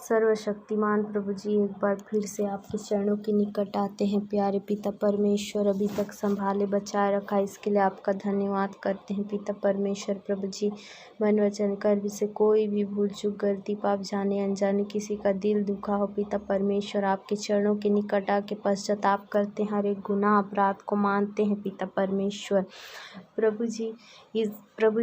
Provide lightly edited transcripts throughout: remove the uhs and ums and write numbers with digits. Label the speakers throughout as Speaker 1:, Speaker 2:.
Speaker 1: सर्वशक्तिमान प्रभु जी, एक बार फिर से आपके चरणों के निकट आते हैं। प्यारे पिता परमेश्वर, अभी तक संभाले बचाए रखा, इसके लिए आपका धन्यवाद करते हैं पिता परमेश्वर। प्रभु जी, मन वचन कर्म से कोई भी भूल चूक गलती पाप जाने अनजाने किसी का दिल दुखा हो पिता परमेश्वर, आपके चरणों के निकट आके पश्चाताप करते हैं, हर एक गुनाह अपराध को मानते हैं पिता परमेश्वर। प्रभु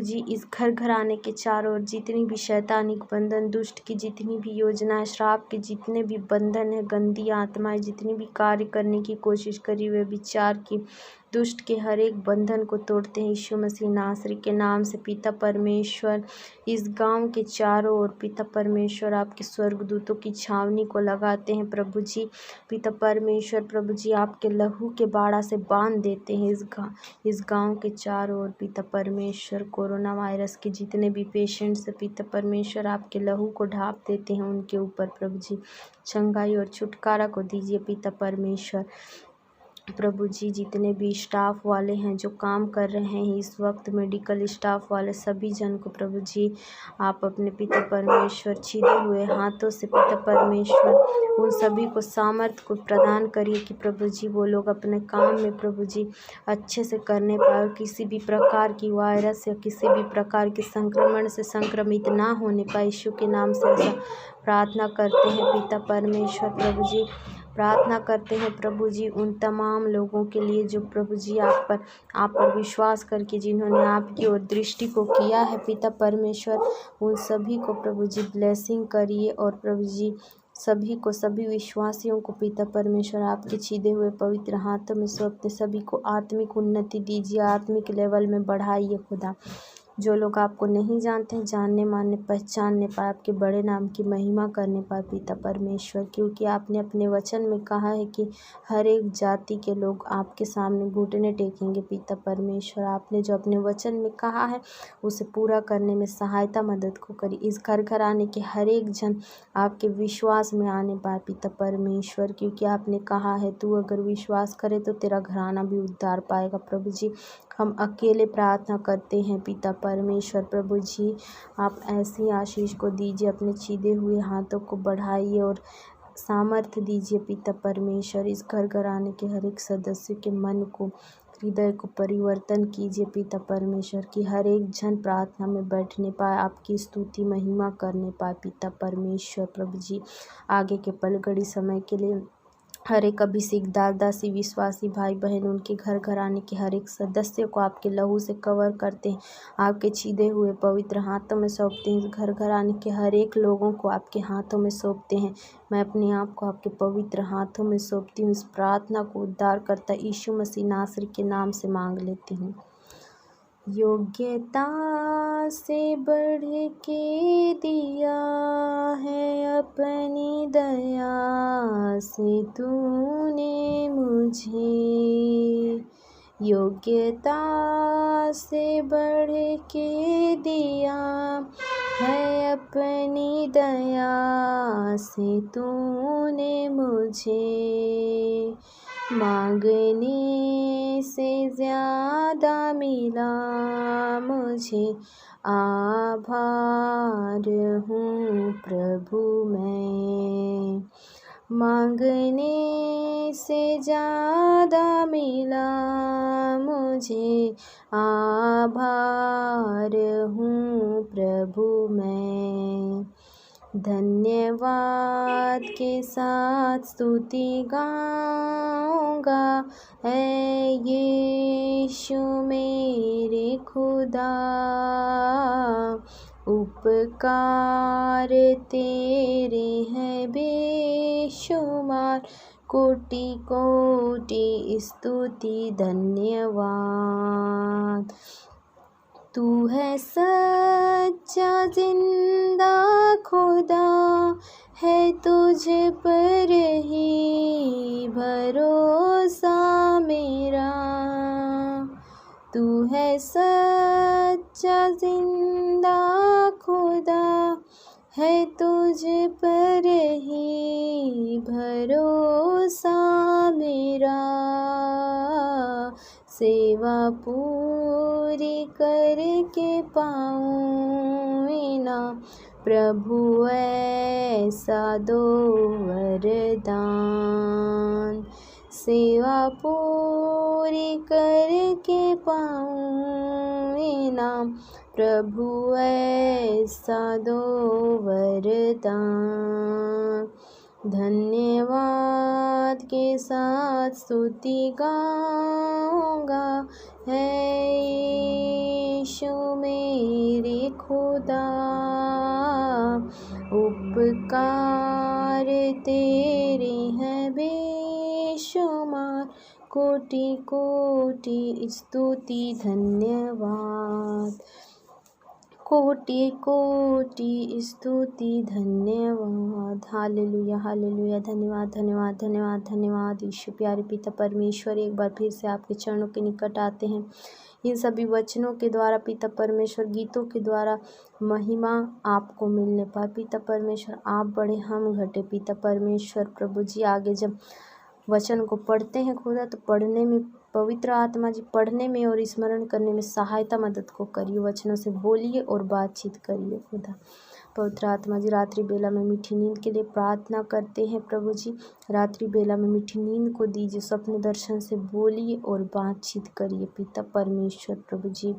Speaker 1: जी इस घर घर आने के चारों ओर जितनी भी शैतानिक बंधन, दुष्ट की जितनी भी योजनाएं, श्राप के जितने भी बंधन है, गंदी आत्माएं जितनी भी कार्य करने की कोशिश करी हुए विचार की, दुष्ट के हर एक बंधन को तोड़ते हैं यीशु मसीह नासरी के नाम से पिता परमेश्वर। इस गांव के चारों ओर पिता परमेश्वर आपके स्वर्गदूतों की छावनी को लगाते हैं प्रभु जी। पिता परमेश्वर प्रभु जी, आपके लहू के बाड़ा से बांध देते हैं इस गांव के चारों ओर पिता परमेश्वर। कोरोना वायरस के जितने भी पेशेंट्स पिता परमेश्वर, आपके लहू को ढाप देते हैं उनके ऊपर प्रभु जी। चंगाई और छुटकारा को दीजिए पिता परमेश्वर। प्रभु जी, जितने भी स्टाफ वाले हैं जो काम कर रहे हैं इस वक्त, मेडिकल स्टाफ वाले सभी जन को प्रभु जी आप अपने पिता परमेश्वर छिदे हुए हाथों से पिता परमेश्वर उन सभी को सामर्थ्य को प्रदान करिए कि प्रभु जी वो लोग अपने काम में प्रभु जी अच्छे से करने पाए और किसी भी प्रकार की वायरस या किसी भी प्रकार के संक्रमण से संक्रमित ना होने पाए। यीशु के नाम से ऐसा प्रार्थना करते हैं पिता परमेश्वर। प्रभु जी प्रार्थना करते हैं प्रभु जी उन तमाम लोगों के लिए जो प्रभु जी आप पर विश्वास करके जिन्होंने आपकी ओर दृष्टि को किया है पिता परमेश्वर, उन सभी को प्रभु जी ब्लेसिंग करिए और प्रभु जी सभी विश्वासियों को पिता परमेश्वर आपके छीदे हुए पवित्र हाथों में सौंपते सभी को आत्मिक उन्नति दीजिए, आत्मिक लेवल में बढ़ाइए खुदा। जो लोग आपको नहीं जानते हैं जानने मानने पहचानने पाए, आपके बड़े नाम की महिमा करने पाए पिता परमेश्वर, क्योंकि आपने अपने वचन में कहा है कि हर एक जाति के लोग आपके सामने घुटने टेकेंगे पिता परमेश्वर। आपने जो अपने वचन में कहा है उसे पूरा करने में सहायता मदद को करी। इस घर घर आने के हर एक जन आपके विश्वास में आने पाए पिता परमेश्वर, क्योंकि आपने कहा है तू अगर विश्वास करे तो तेरा घराना भी उद्धार पाएगा। प्रभु जी, हम अकेले प्रार्थना करते हैं पिता परमेश्वर। प्रभु जी, आप ऐसी आशीष को दीजिए, अपने छीदे हुए हाथों को बढ़ाइए और सामर्थ्य दीजिए पिता परमेश्वर। इस घर घर आने के हर एक सदस्य के मन को, हृदय को परिवर्तन कीजिए पिता परमेश्वर की हर एक जन प्रार्थना में बैठने पाए, आपकी स्तुति महिमा करने पाए पिता परमेश्वर। प्रभु जी, आगे के पल घड़ी समय के लिए हर एक अभिषेक दासी विश्वासी भाई बहन उनके घर घर आने के हर एक सदस्य को आपके लहू से कवर करते हैं, आपके छीदे हुए पवित्र हाथों में सौंपते हैं। घर घर आने के हर एक लोगों को आपके हाथों में सौंपते हैं। मैं अपने आप को आपके पवित्र हाथों में सौंपती हूँ। इस प्रार्थना को उद्धार करता यीशु मसीह नासरी के नाम से मांग लेती हूँ। योग्यता से बढ़ के दिया है अपनी दया से तूने मुझे, योग्यता से बढ़ के दिया है अपनी दया से तूने मुझे, मांगने से ज़्यादा मिला मुझे, आभार हूँ प्रभु मैं, मांगने से ज़्यादा मिला मुझे, आभार हूँ प्रभु मैं। धन्यवाद के साथ स्तुति गाऊंगा है यीशु मेरे खुदा, उपकार तेरे हैं बेशुमार, कोटि कोटि स्तुति धन्यवाद। तू है सच्चा जिंदा खुदा, है तुझ पर ही भरोसा मेरा, तू है सच्चा जिंदा खुदा, है तुझ पर ही भरोसा मेरा, सेवा पूरी करके पाऊँ इनाम प्रभु ऐसा दो वरदान, सेवा पूरी करके पाऊँ इनाम। प्रभु ऐसा दो वरदान, धन्यवाद के साथ स्तुति गाऊंगा, है यीशु मेरे खुदा। उपकार तेरे हैं बेशुमार, कोटि कोटि स्तुति धन्यवाद, कोटि कोटि स्तुति धन्यवाद। हालेलुया हालेलुया, धन्यवाद धन्यवाद धन्यवाद धन्यवाद यीशु। प्यारे पिता परमेश्वर, एक बार फिर से आपके चरणों के निकट आते हैं। इन सभी वचनों के द्वारा पिता परमेश्वर, गीतों के द्वारा महिमा आपको मिलने पाए। पिता परमेश्वर, आप बड़े हम घटे। पिता परमेश्वर प्रभु जी, आगे जब वचन को पढ़ते हैं खुदा, तो पढ़ने में पवित्र आत्मा जी, पढ़ने में और स्मरण करने में सहायता मदद को करिए। वचनों से बोलिए और बातचीत करिए खुदा। पवित्र आत्मा जी, रात्रि बेला में मीठी नींद के लिए प्रार्थना करते हैं प्रभु जी। रात्रि बेला में मीठी नींद को दीजिए, स्वप्न दर्शन से बोलिए और बातचीत करिए। पिता परमेश्वर प्रभु जी,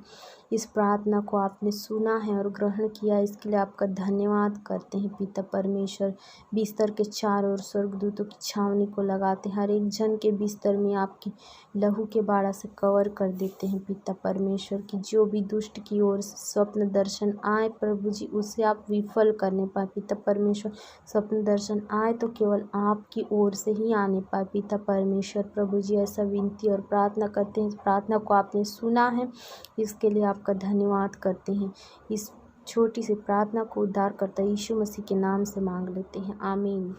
Speaker 1: इस प्रार्थना को आपने सुना है और ग्रहण किया, इसके लिए आपका धन्यवाद करते हैं। पिता परमेश्वर, बिस्तर के चारों ओर स्वर्गदूतों की छावनी को लगाते हैं, हर एक जन के बिस्तर में आपकी लहू के बाड़ा से कवर कर देते हैं। पिता परमेश्वर की जो भी दुष्ट की ओर स्वप्न दर्शन आए प्रभु जी, उसे आप विफल करने पाए। पिता परमेश्वर, स्वप्न दर्शन आए तो केवल आपकी ओर से ही आने पाए। पिता परमेश्वर प्रभु जी, ऐसा विनती और प्रार्थना करते हैं। इस प्रार्थना को आपने सुना है, इसके लिए आपका धन्यवाद करते हैं। इस छोटी सी प्रार्थना को उद्धारकर्ता यीशु मसीह के नाम से मांग लेते हैं, आमीन।